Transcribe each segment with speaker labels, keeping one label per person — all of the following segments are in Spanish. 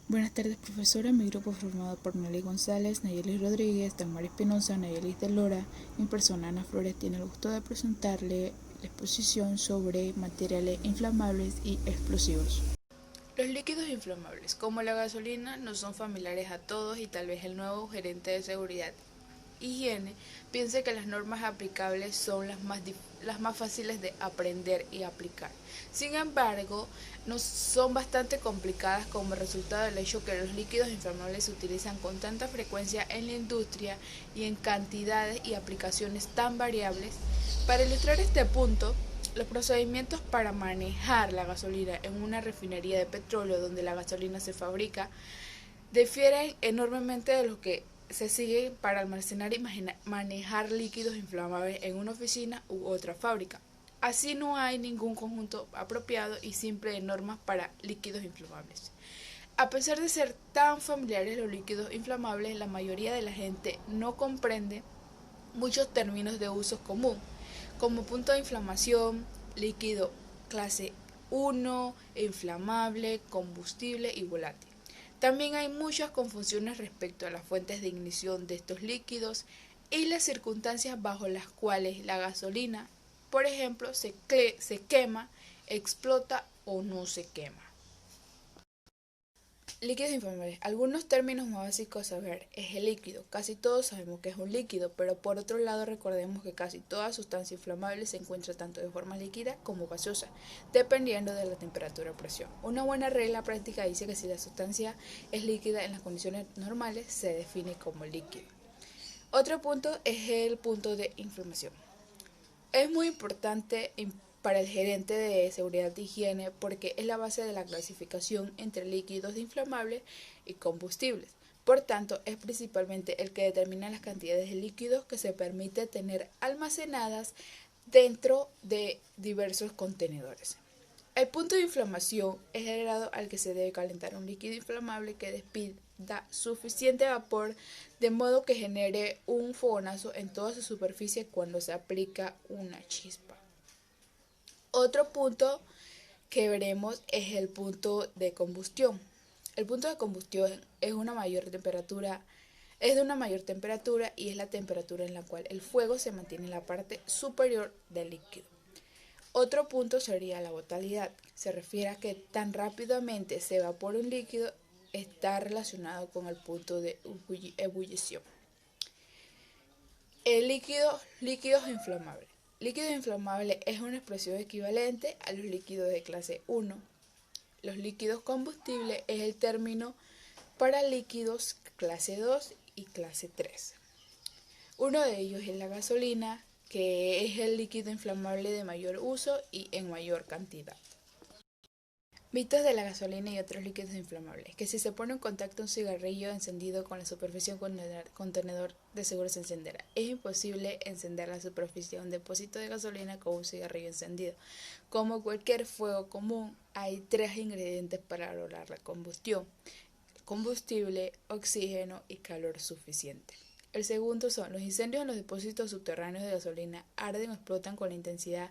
Speaker 1: Buenas tardes, profesora. Mi grupo formado por Nelly González, Nayeli Rodríguez, Dalmar Espinosa, Nayeli de Lora, mi persona Ana Flores tiene el gusto de presentarle la exposición sobre materiales inflamables y explosivos.
Speaker 2: Los líquidos inflamables, como la gasolina, no son familiares a todos y tal vez el nuevo gerente de seguridad higiene piense que las normas aplicables son las más fáciles de aprender y aplicar. Sin embargo, no son bastante complicadas como resultado del hecho que los líquidos inflamables se utilizan con tanta frecuencia en la industria y en cantidades y aplicaciones tan variables. Para ilustrar este punto, los procedimientos para manejar la gasolina en una refinería de petróleo donde la gasolina se fabrica difieren enormemente de lo que se sigue para almacenar y manejar líquidos inflamables en una oficina u otra fábrica. Así no hay ningún conjunto apropiado y simple de normas para líquidos inflamables. A pesar de ser tan familiares los líquidos inflamables, la mayoría de la gente no comprende muchos términos de uso común, como punto de inflamación, líquido clase 1, inflamable, combustible y volátil. También hay muchas confusiones respecto a las fuentes de ignición de estos líquidos y las circunstancias bajo las cuales la gasolina, por ejemplo, se quema, explota o no se quema. Líquidos inflamables. Algunos términos más básicos a saber es el líquido. Casi todos sabemos que es un líquido, pero por otro lado recordemos que casi toda sustancia inflamable se encuentra tanto de forma líquida como gaseosa, dependiendo de la temperatura o presión. Una buena regla práctica dice que si la sustancia es líquida en las condiciones normales, se define como líquido. Otro punto es el punto de inflamación. Es muy importante para el gerente de seguridad y higiene porque es la base de la clasificación entre líquidos inflamables y combustibles. Por tanto, es principalmente el que determina las cantidades de líquidos que se permite tener almacenadas dentro de diversos contenedores. El punto de inflamación es el grado al que se debe calentar un líquido inflamable que despida suficiente vapor de modo que genere un fogonazo en toda su superficie cuando se aplica una chispa. Otro punto que veremos es el punto de combustión. El punto de combustión es de una mayor temperatura y es la temperatura en la cual el fuego se mantiene en la parte superior del líquido. Otro punto sería la volatilidad. Se refiere a que tan rápidamente se evapora un líquido está relacionado con el punto de ebullición. Líquidos inflamables. Líquido inflamable es una expresión equivalente a los líquidos de clase 1. Los líquidos combustibles es el término para líquidos clase 2 y clase 3. Uno de ellos es la gasolina, que es el líquido inflamable de mayor uso y en mayor cantidad. Mitos de la gasolina y otros líquidos inflamables. Que si se pone en contacto un cigarrillo encendido con la superficie de un contenedor de seguro se encenderá. Es imposible encender la superficie de un depósito de gasolina con un cigarrillo encendido. Como cualquier fuego común, hay 3 ingredientes para lograr la combustión: combustible, oxígeno y calor suficiente. El segundo son los incendios en los depósitos subterráneos de gasolina arden o explotan con la intensidad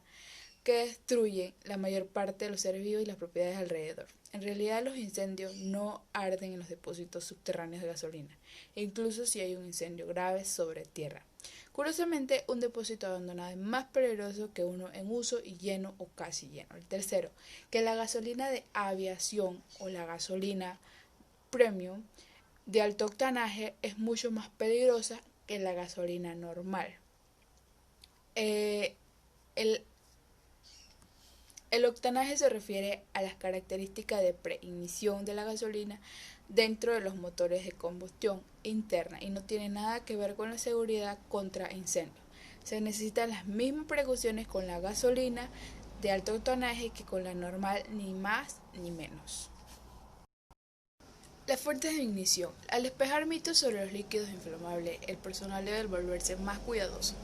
Speaker 2: que destruyen la mayor parte de los seres vivos y las propiedades alrededor. En realidad los incendios no arden en los depósitos subterráneos de gasolina, incluso si hay un incendio grave sobre tierra. Curiosamente, un depósito abandonado es más peligroso que uno en uso y lleno o casi lleno. El tercero, que la gasolina de aviación o la gasolina premium de alto octanaje es mucho más peligrosa que la gasolina normal. El El octanaje se refiere a las características de preignición de la gasolina dentro de los motores de combustión interna y no tiene nada que ver con la seguridad contra incendios. Se necesitan las mismas precauciones con la gasolina de alto octanaje que con la normal, ni más ni menos. Las fuentes de ignición. Al despejar mitos sobre los líquidos inflamables, el personal debe volverse más cuidadoso.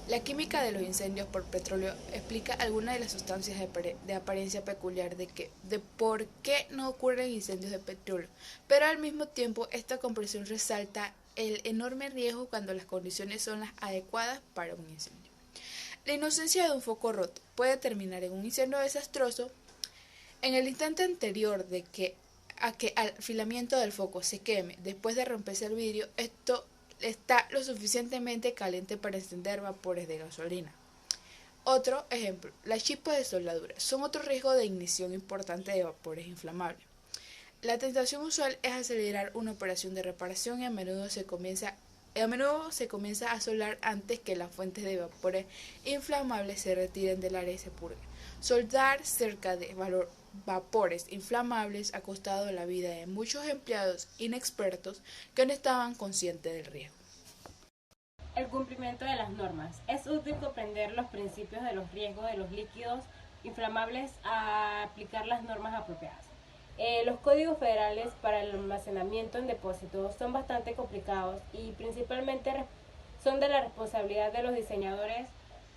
Speaker 2: La química de los incendios por petróleo explica algunas de las sustancias de apariencia peculiar de por qué no ocurren incendios de petróleo, pero al mismo tiempo esta comprensión resalta el enorme riesgo cuando las condiciones son las adecuadas para un incendio. La inocencia de un foco roto puede terminar en un incendio desastroso. En el instante anterior de que a que al filamiento del foco se queme después de romperse el vidrio, esto está lo suficientemente caliente para encender vapores de gasolina. Otro ejemplo, las chispas de soldadura son otro riesgo de ignición importante de vapores inflamables. La tentación usual es acelerar una operación de reparación y a menudo se comienza a soldar antes que las fuentes de vapores inflamables se retiren del área y se purguen. Soldar cerca de vapores inflamables ha costado la vida de muchos empleados inexpertos que no estaban conscientes del riesgo.
Speaker 3: El cumplimiento de las normas. Es útil comprender los principios de los riesgos de los líquidos inflamables a aplicar las normas apropiadas. Los códigos federales para el almacenamiento en depósitos son bastante complicados y principalmente son de la responsabilidad de los diseñadores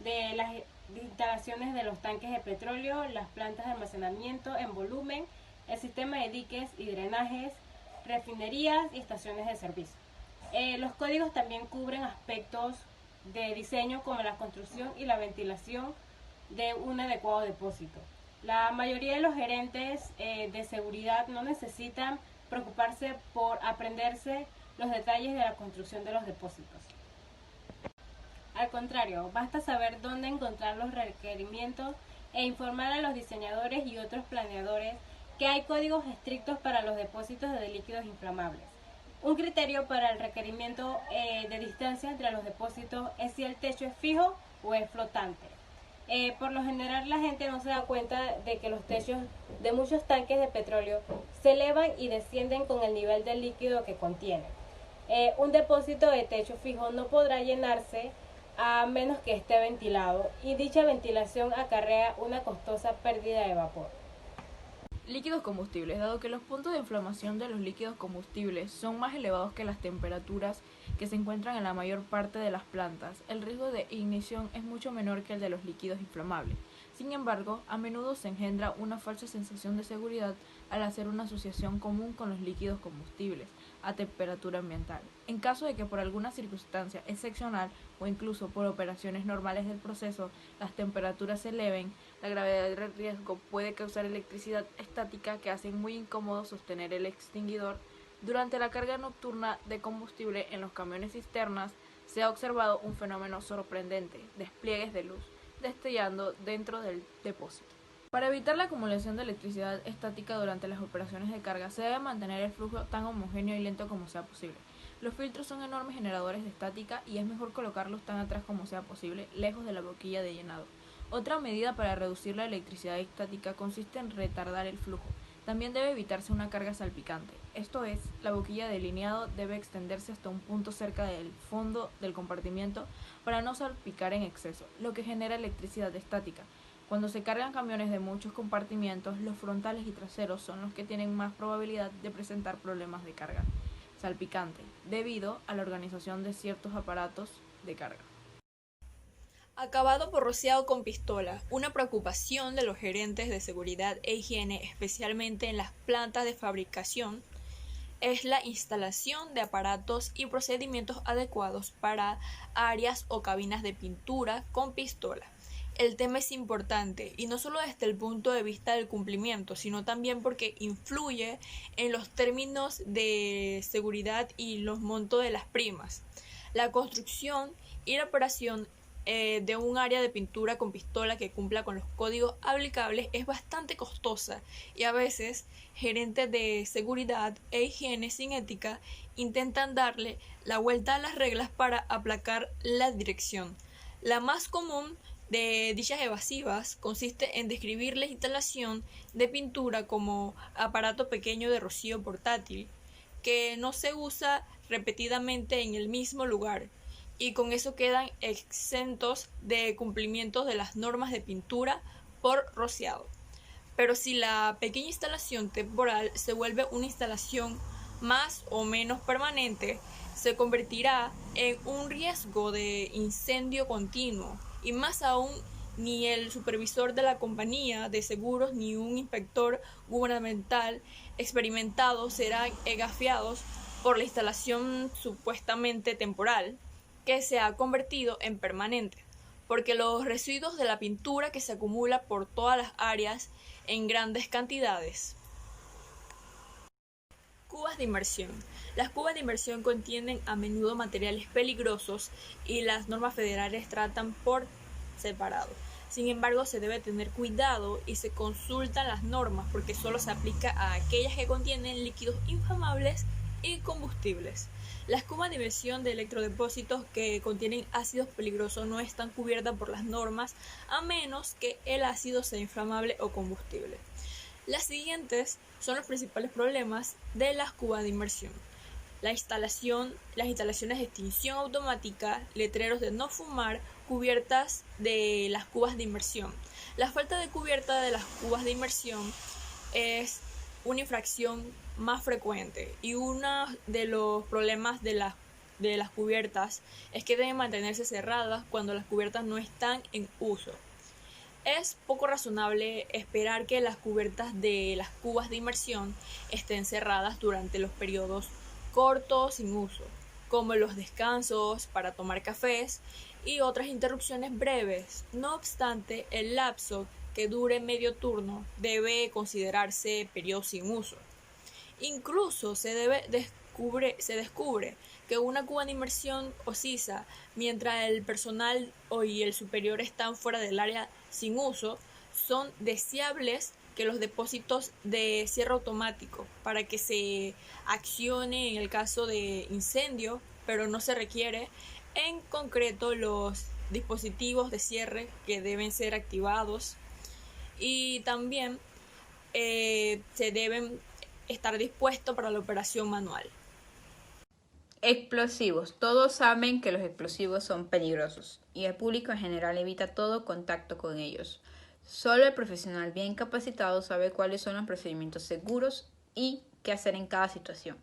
Speaker 3: de las instalaciones de los tanques de petróleo, las plantas de almacenamiento en volumen, el sistema de diques y drenajes, refinerías y estaciones de servicio. Los códigos también cubren aspectos de diseño como la construcción y la ventilación de un adecuado depósito. La mayoría de los gerentes de seguridad no necesitan preocuparse por aprenderse los detalles de la construcción de los depósitos. Al contrario, basta saber dónde encontrar los requerimientos e informar a los diseñadores y otros planeadores que hay códigos estrictos para los depósitos de líquidos inflamables. Un criterio para el requerimiento de distancia entre los depósitos es si el techo es fijo o es flotante. Por lo general la gente no se da cuenta de que los techos de muchos tanques de petróleo se elevan y descienden con el nivel del líquido que contienen. Un depósito de techo fijo no podrá llenarse a menos que esté ventilado y dicha ventilación acarrea una costosa pérdida de vapor.
Speaker 4: Líquidos combustibles. Dado que los puntos de inflamación de los líquidos combustibles son más elevados que las temperaturas que se encuentran en la mayor parte de las plantas, el riesgo de ignición es mucho menor que el de los líquidos inflamables. Sin embargo, a menudo se engendra una falsa sensación de seguridad al hacer una asociación común con los líquidos combustibles a temperatura ambiental. En caso de que por alguna circunstancia excepcional o incluso por operaciones normales del proceso las temperaturas se eleven, la gravedad del riesgo puede causar electricidad estática que hace muy incómodo sostener el extinguidor. Durante la carga nocturna de combustible en los camiones cisternas se ha observado un fenómeno sorprendente, despliegues de luz destellando dentro del depósito. Para evitar la acumulación de electricidad estática durante las operaciones de carga, se debe mantener el flujo tan homogéneo y lento como sea posible. Los filtros son enormes generadores de estática y es mejor colocarlos tan atrás como sea posible, lejos de la boquilla de llenado. Otra medida para reducir la electricidad estática consiste en retardar el flujo. También debe evitarse una carga salpicante. Esto es, la boquilla de lineado debe extenderse hasta un punto cerca del fondo del compartimiento para no salpicar en exceso, lo que genera electricidad estática. Cuando se cargan camiones de muchos compartimientos, los frontales y traseros son los que tienen más probabilidad de presentar problemas de carga salpicante, debido a la organización de ciertos aparatos de carga.
Speaker 5: Acabado por rociado con pistola, una preocupación de los gerentes de seguridad e higiene, especialmente en las plantas de fabricación, es la instalación de aparatos y procedimientos adecuados para áreas o cabinas de pintura con pistola. El tema es importante y no solo desde el punto de vista del cumplimiento, sino también porque influye en los términos de seguridad y los montos de las primas. La construcción y la operación de un área de pintura con pistola que cumpla con los códigos aplicables es bastante costosa y a veces gerentes de seguridad e higiene sin ética intentan darle la vuelta a las reglas para aplacar la dirección. La más común de dichas evasivas consiste en describir la instalación de pintura como aparato pequeño de rocío portátil que no se usa repetidamente en el mismo lugar y con eso quedan exentos de cumplimientos de las normas de pintura por rociado. Pero si la pequeña instalación temporal se vuelve una instalación más o menos permanente, se convertirá en un riesgo de incendio continuo y más aún ni el supervisor de la compañía de seguros ni un inspector gubernamental experimentado serán egafiados por la instalación supuestamente temporal que se ha convertido en permanente, porque los residuos de la pintura que se acumula por todas las áreas en grandes cantidades cubas de inmersión. Las cubas de inmersión contienen a menudo materiales peligrosos y las normas federales tratan por separado. Sin embargo, se debe tener cuidado y se consultan las normas porque solo se aplica a aquellas que contienen líquidos inflamables y combustibles. Las cubas de inmersión de electrodepósitos que contienen ácidos peligrosos no están cubiertas por las normas a menos que el ácido sea inflamable o combustible. Las siguientes son los principales problemas de las cubas de inmersión: las instalaciones de extinción automática, letreros de no fumar, cubiertas de las cubas de inmersión. La falta de cubierta de las cubas de inmersión es una infracción más frecuente y uno de los problemas de las cubiertas es que deben mantenerse cerradas cuando las cubiertas no están en uso. Es poco razonable esperar que las cubiertas de las cubas de inmersión estén cerradas durante los periodos cortos sin uso, como los descansos para tomar cafés y otras interrupciones breves. No obstante, el lapso que dure medio turno debe considerarse periodo sin uso. Incluso se descubre que una cuba de inmersión ocisa mientras el personal y el superior están fuera del área sin uso. Son deseables que los depósitos de cierre automático para que se accione en el caso de incendio, pero no se requiere en concreto los dispositivos de cierre que deben ser activados y también se deben estar dispuestos para la operación manual.
Speaker 6: Explosivos. Todos saben que los explosivos son peligrosos y el público en general evita todo contacto con ellos. Solo el profesional bien capacitado sabe cuáles son los procedimientos seguros y qué hacer en cada situación.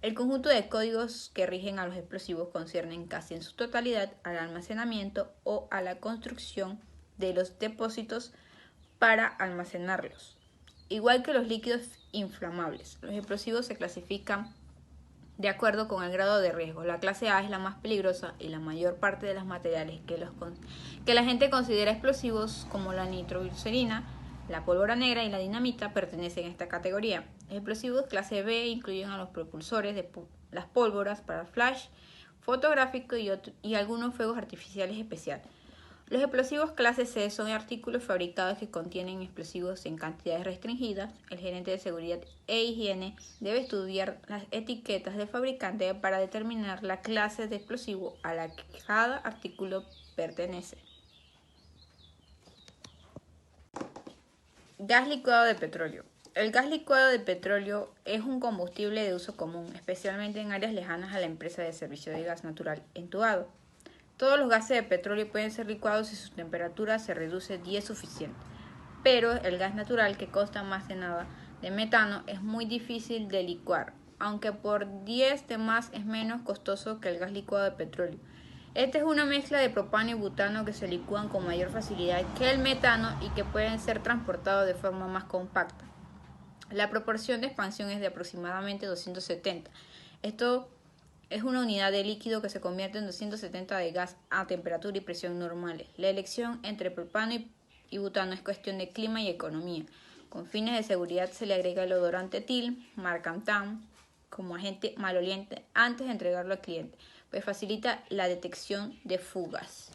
Speaker 6: El conjunto de códigos que rigen a los explosivos conciernen casi en su totalidad al almacenamiento o a la construcción de los depósitos para almacenarlos. Igual que los líquidos inflamables, los explosivos se clasifican de acuerdo con el grado de riesgo. La clase A es la más peligrosa y la mayor parte de los materiales que la gente considera explosivos, como la nitroglicerina, la pólvora negra y la dinamita, pertenecen a esta categoría. Los explosivos clase B incluyen a los propulsores de las pólvoras para flash fotográfico y algunos fuegos artificiales especiales. Los explosivos clase C son artículos fabricados que contienen explosivos en cantidades restringidas. El gerente de seguridad e higiene debe estudiar las etiquetas del fabricante para determinar la clase de explosivo a la que cada artículo pertenece. Gas licuado de petróleo. El gas licuado de petróleo es un combustible de uso común, especialmente en áreas lejanas a la empresa de servicio de gas natural entubado. Todos los gases de petróleo pueden ser licuados si su temperatura se reduce 10 suficiente, pero el gas natural, que consta más que nada de metano, es muy difícil de licuar, aunque por 10 de más es menos costoso que el gas licuado de petróleo. Esta es una mezcla de propano y butano que se licúan con mayor facilidad que el metano y que pueden ser transportados de forma más compacta. La proporción de expansión es de aproximadamente 270. Esto es una unidad de líquido que se convierte en 270 de gas a temperatura y presión normales. La elección entre propano y butano es cuestión de clima y economía. Con fines de seguridad se le agrega el odorante etil, marcantan, como agente maloliente antes de entregarlo al cliente, pues facilita la detección de fugas.